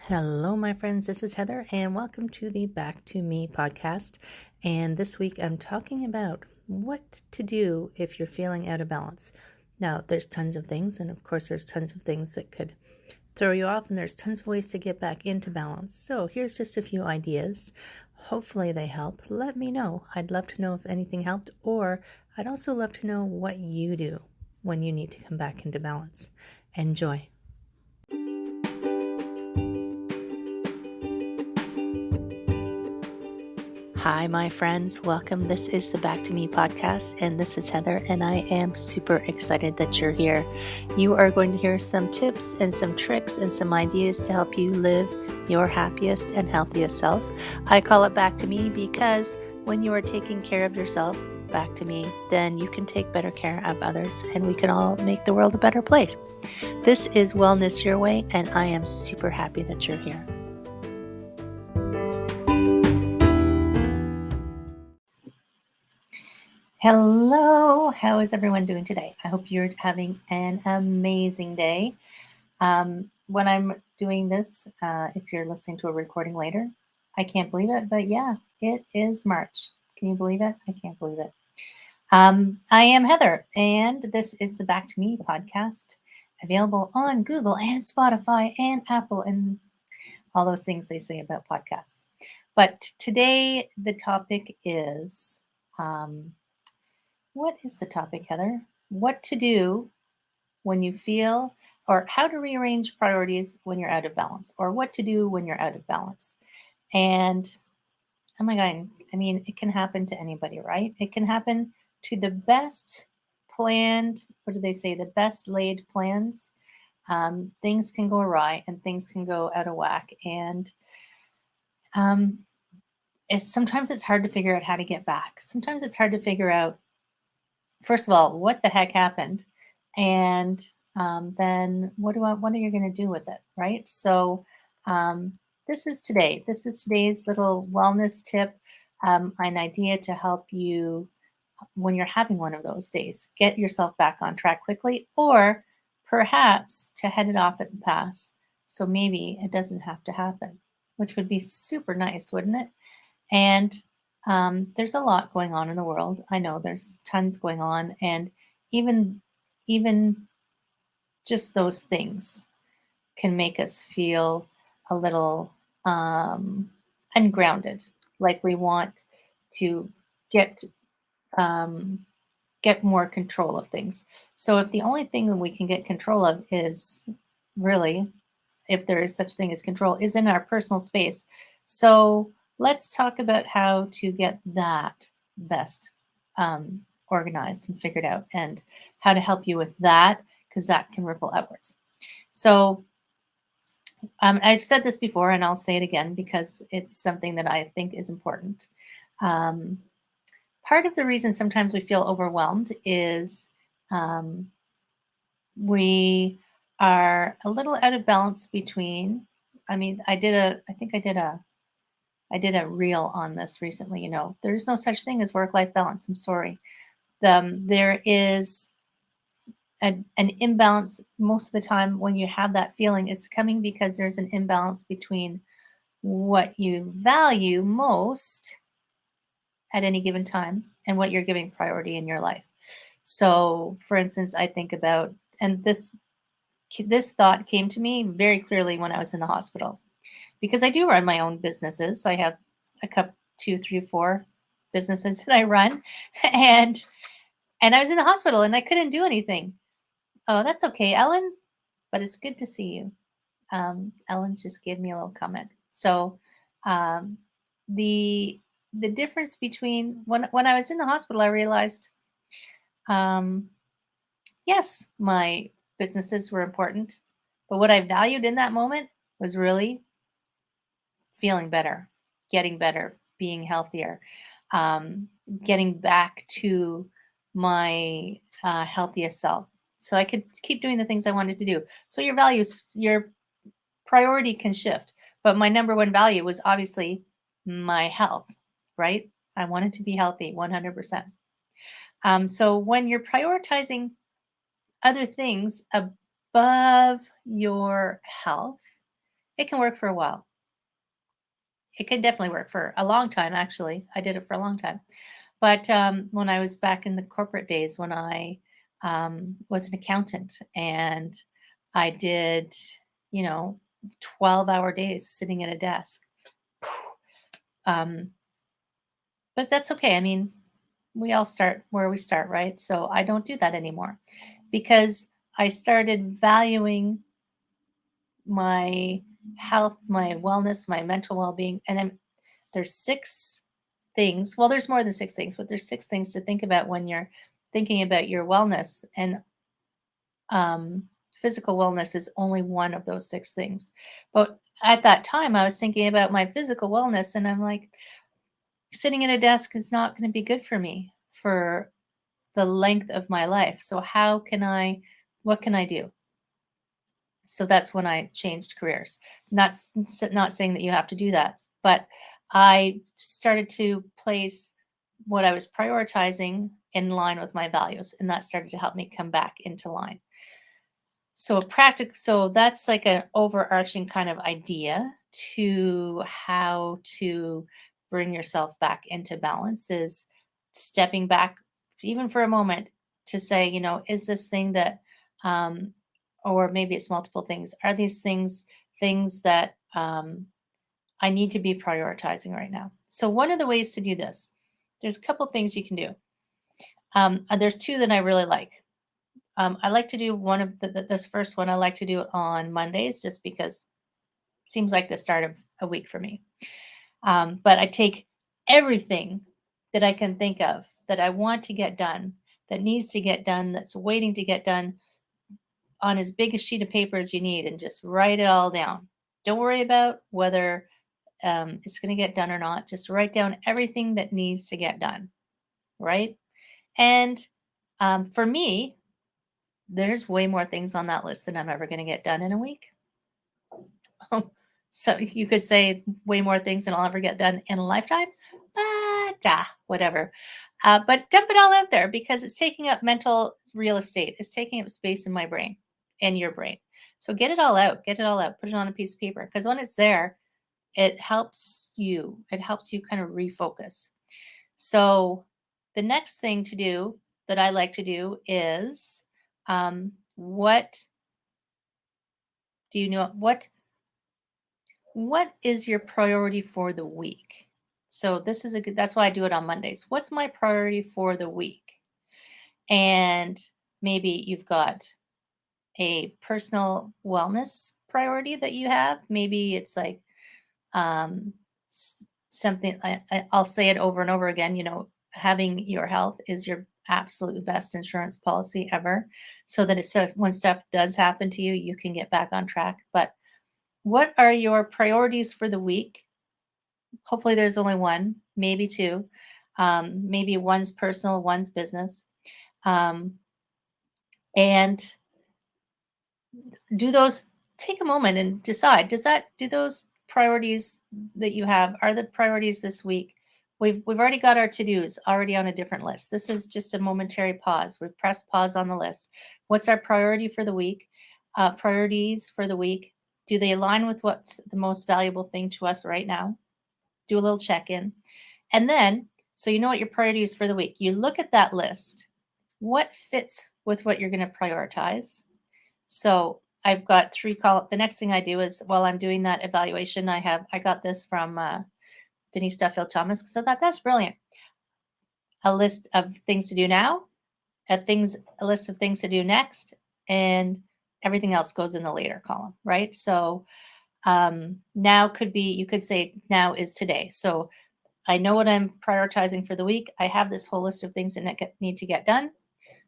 Hello, my friends. This is Heather, and welcome to the Back to Me podcast. And this week I'm talking about what to do if you're feeling out of balance. Now, there's tons of things, and of course, there's tons of things that could throw you off, and there's tons of ways to get back into balance. So, here's just a few ideas. Hopefully, they help. Let me know. I'd love to know if anything helped, or I'd also love to know what you do when you need to come back into balance. Enjoy. Hi, my friends. Welcome. This is the Back to Me podcast, and this is Heather, and I am super excited that you're here. You are going to hear some tips and some tricks and some ideas to help you live your happiest and healthiest self. I call it Back to Me because when you are taking care of yourself, back to me, then you can take better care of others, and we can all make the world a better place. This is Wellness Your Way, and I am super happy that you're here. Hello, how is everyone doing today? I hope you're having an amazing day. When I'm doing this, if you're listening to a recording later, I can't believe it, but yeah, it is March. Can you believe it? I can't believe it. I am Heather, and this is the Back to Me podcast, available on Google and Spotify and Apple and all those things they say about podcasts. But today, the topic is what is the topic, Heather? What to do when you feel, or how to rearrange priorities when you're out of balance, or what to do when you're out of balance. And oh my God, I mean, it can happen to anybody, right? It can happen to the best planned, what do they say, the best laid plans. Things can go awry and things can go out of whack. And um, sometimes it's hard to figure out how to get back. Sometimes it's hard to figure out, first of all, what the heck happened, and then what are you going to do with it, right? So this is today. This is today's little wellness tip, an idea to help you when you're having one of those days, get yourself back on track quickly, or perhaps to head it off at the pass. So maybe it doesn't have to happen, which would be super nice, wouldn't it? And there's a lot going on in the world. I know there's tons going on, and even just those things can make us feel a little ungrounded, like we want to get get more control of things. So if the only thing that we can get control of is really, if there is such thing as control, is in our personal space. So let's talk about how to get that best organized and figured out, and how to help you with that, because that can ripple outwards. So I've said this before, and I'll say it again because it's something that I think is important. Part of the reason sometimes we feel overwhelmed is we are a little out of balance between, I mean, I did a reel on this recently. You know, there's no such thing as work-life balance. I'm sorry. There is an imbalance most of the time. When you have that feeling, it's coming because there's an imbalance between what you value most at any given time and what you're giving priority in your life. So, for instance, I think about, and this thought came to me very clearly when I was in the hospital, because I do run my own businesses. I have a couple, 2, 3, 4 businesses that I run, and I was in the hospital and I couldn't do anything. Oh, that's okay, Ellen, but it's good to see you. Ellen's just gave me a little comment. So um, the difference between when I was in the hospital, I realized, yes, my businesses were important, but what I valued in that moment was really feeling better, getting better, being healthier, getting back to my healthiest self, so I could keep doing the things I wanted to do. So your values, your priority can shift, but my number one value was obviously my health, right? I wanted to be healthy 100%. So when you're prioritizing other things above your health, It can work for a while. It can definitely work for a long time, actually. I did it for a long time. But when I was back in the corporate days, when I was an accountant and I did, you know, 12-hour days sitting at a desk. Um, but that's okay. I mean, we all start where we start, right? So I don't do that anymore because I started valuing my health, my wellness, my mental well-being, and there's 6 things. Well, there's more than 6 things, but there's 6 things to think about when you're thinking about your wellness. And um, physical wellness is only one of those 6 things. But at that time, I was thinking about my physical wellness, and I'm like, sitting at a desk is not going to be good for me for the length of my life. So what can I do? So that's when I changed careers. Not saying that you have to do that, but I started to place what I was prioritizing in line with my values, and that started to help me come back into line. So that's like an overarching kind of idea to how to bring yourself back into balance is stepping back even for a moment to say, is this thing that um or maybe it's multiple things. Are these things that I need to be prioritizing right now? So one of the ways to do this, there's a couple things you can do. There's two that I really like. I like to do one of this first one. I like to do it on Mondays just because it seems like the start of a week for me. But I take everything that I can think of that I want to get done, that needs to get done, that's waiting to get done on as big a sheet of paper as you need and just write it all down. Don't worry about whether it's going to get done or not. Just write down everything that needs to get done. Right. And for me, there's way more things on that list than I'm ever going to get done in a week. So you could say way more things than I'll ever get done in a lifetime, but whatever. But dump it all out there because it's taking up mental real estate. It's taking up space in my brain and your brain. So get it all out. Get it all out. Put it on a piece of paper because when it's there, it helps you. It helps you kind of refocus. So the next thing to do that I like to do is what do you know? What is your priority for the week? So this is that's why I do it on Mondays. What's my priority for the week? And maybe you've got a personal wellness priority that you have. Maybe it's like um, something, I'll say it over and over again, having your health is your absolute best insurance policy ever. So that so when stuff does happen to you, you can get back on track. But what are your priorities for the week? Hopefully, there's only one, maybe two. Maybe one's personal, one's business. Um, and do those, take a moment and decide, do those priorities that you have, are the priorities this week? We've already got our to-dos already on a different list. This is just a momentary pause. We've pressed pause on the list. What's our priority for the week? Priorities for the week. Do they align with what's the most valuable thing to us right now? Do a little check-in. And then, so you know what your priorities for the week. You look at that list. What fits with what you're going to prioritize? So I've got 3 columns. The next thing I do is while I'm doing that evaluation, I got this from Denise Duffield Thomas because I thought that's brilliant. A list of things to do now, a list of things to do next, and everything else goes in the later column, right? So now could be, you could say now is today. So I know what I'm prioritizing for the week. I have this whole list of things that need to get done.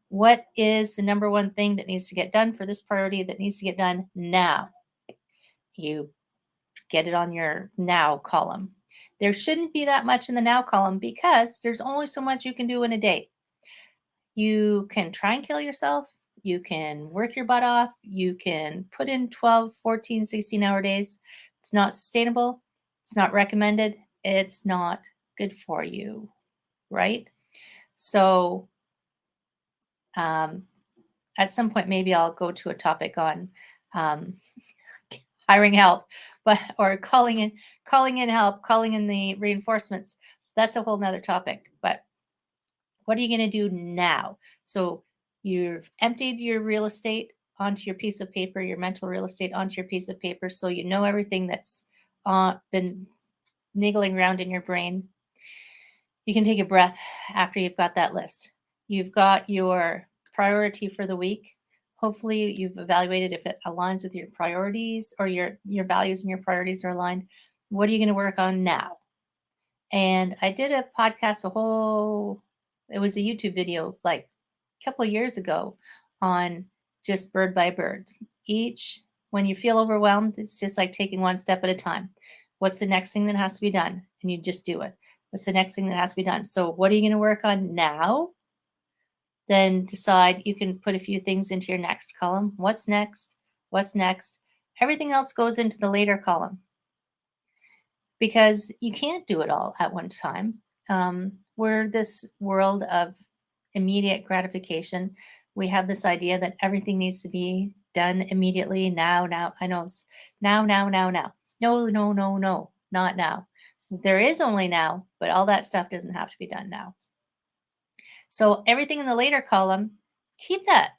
What is the number one thing that needs to get done for this priority that needs to get done now? You get it on your now column. There shouldn't be that much in the now column because there's only so much you can do in a day. You can try and kill yourself. You can work your butt off. You can put in 12, 14, 16-hour days. It's not sustainable. It's not recommended. It's not good for you, right? So at some point, maybe I'll go to a topic on hiring help, or calling in help, calling in the reinforcements. That's a whole nother topic. But what are you going to do now? So you've emptied your real estate onto your piece of paper, your mental real estate onto your piece of paper, so you know everything that's been niggling around in your brain. You can take a breath after you've got that list. You've got your priority for the week. Hopefully you've evaluated if it aligns with your priorities, or your values and your priorities are aligned. What are you going to work on now? And I did a podcast, it was a YouTube video like a couple of years ago on just bird by bird. When you feel overwhelmed, it's just like taking one step at a time. What's the next thing that has to be done? And you just do it. What's the next thing that has to be done? So what are you going to work on now? Then decide. You can put a few things into your next column. What's next? What's next? Everything else goes into the later column, because you can't do it all at one time. We're this world of immediate gratification. We have this idea that everything needs to be done immediately, now. I know, now. No, not now. There is only now, but all that stuff doesn't have to be done now. So everything in the later column, keep that,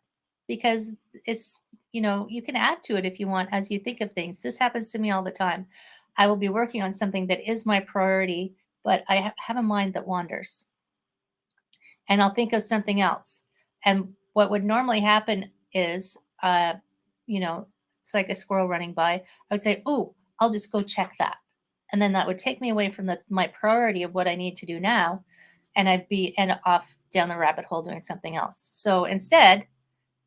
because it's, you can add to it if you want as you think of things. This happens to me all the time. I will be working on something that is my priority, but I have a mind that wanders. And I'll think of something else. And what would normally happen is, it's like a squirrel running by. I would say, oh, I'll just go check that. And then that would take me away from my priority of what I need to do now. And I'd be off down the rabbit hole doing something else. So instead,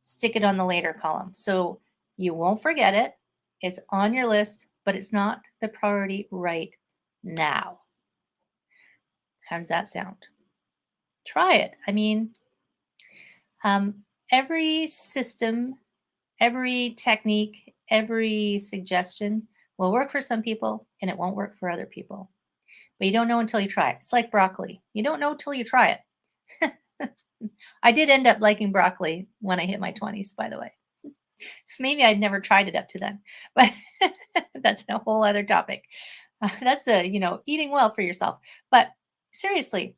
stick it on the later column. So you won't forget it. It's on your list, but it's not the priority right now. How does that sound? Try it. I mean, every system, every technique, every suggestion will work for some people and it won't work for other people. But you don't know until you try it. It's like broccoli. You don't know until you try it. I did end up liking broccoli when I hit my 20s, by the way. Maybe I'd never tried it up to then, but that's a whole other topic. That's eating well for yourself. But seriously,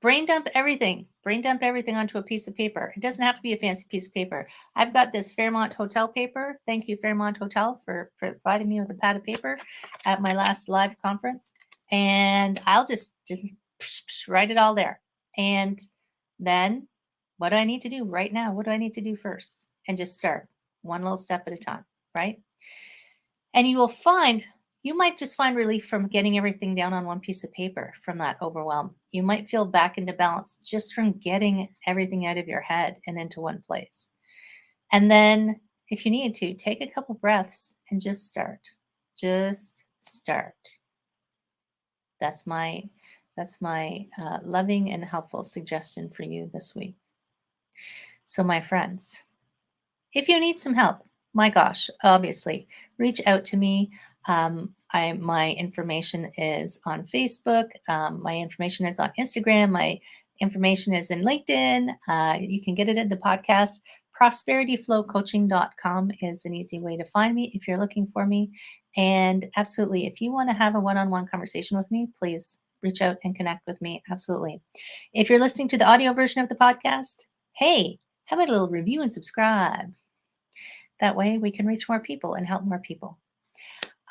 brain dump everything onto a piece of paper. It doesn't have to be a fancy piece of paper. I've got this Fairmont Hotel paper. Thank you, Fairmont Hotel, for providing me with a pad of paper at my last live conference. And I'll just write it all there. And then what do I need to do right now? What do I need to do first? And just start one little step at a time, right? And you might just find relief from getting everything down on one piece of paper from that overwhelm. You might feel back into balance just from getting everything out of your head and into one place. And then if you need to, take a couple breaths and just start. Just start. That's my loving and helpful suggestion for you this week. So my friends, if you need some help, my gosh, obviously, reach out to me. My information is on Facebook. My information is on Instagram. My information is in LinkedIn. You can get it at the podcast. ProsperityFlowCoaching.com is an easy way to find me if you're looking for me. And absolutely, if you want to have a one-on-one conversation with me, please reach out and connect with me. Absolutely. If you're listening to the audio version of the podcast, hey, how about a little review and subscribe? That way we can reach more people and help more people.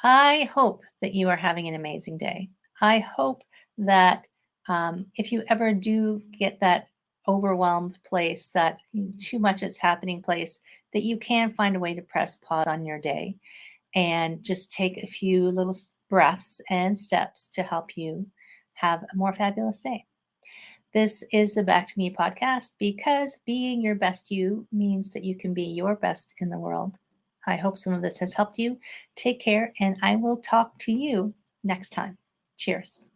I hope that you are having an amazing day. I hope that if you ever do get that overwhelmed place, that too much is happening place, that you can find a way to press pause on your day and just take a few little breaths and steps to help you have a more fabulous day. This is the Back to Me podcast, because being your best you means that you can be your best in the world. I hope some of this has helped you. Take care, and I will talk to you next time. Cheers.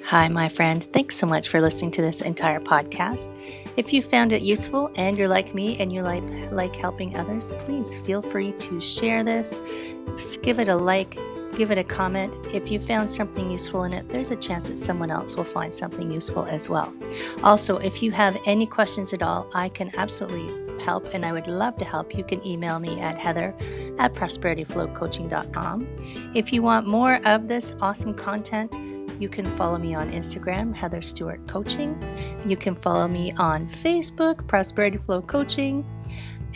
Hi, my friend. Thanks so much for listening to this entire podcast. If you found it useful and you're like me and you like helping others, please feel free to share this. Give it a like, give it a comment. If you found something useful in it, there's a chance that someone else will find something useful as well. Also, if you have any questions at all, I can absolutely help, and I would love to help. You can email me at heather@prosperityflowcoaching.com. If you want more of this awesome content, you can follow me on Instagram, Heather Stewart Coaching. You can follow me on Facebook, Prosperity Flow Coaching.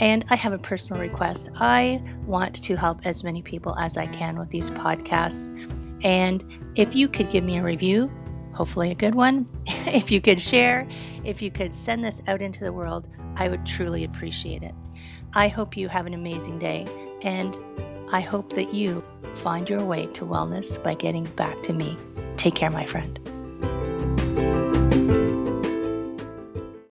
And I have a personal request. I want to help as many people as I can with these podcasts. And if you could give me a review, hopefully a good one, if you could share, if you could send this out into the world, I would truly appreciate it. I hope you have an amazing day, and I hope that you find your way to wellness by getting back to me. Take care, my friend.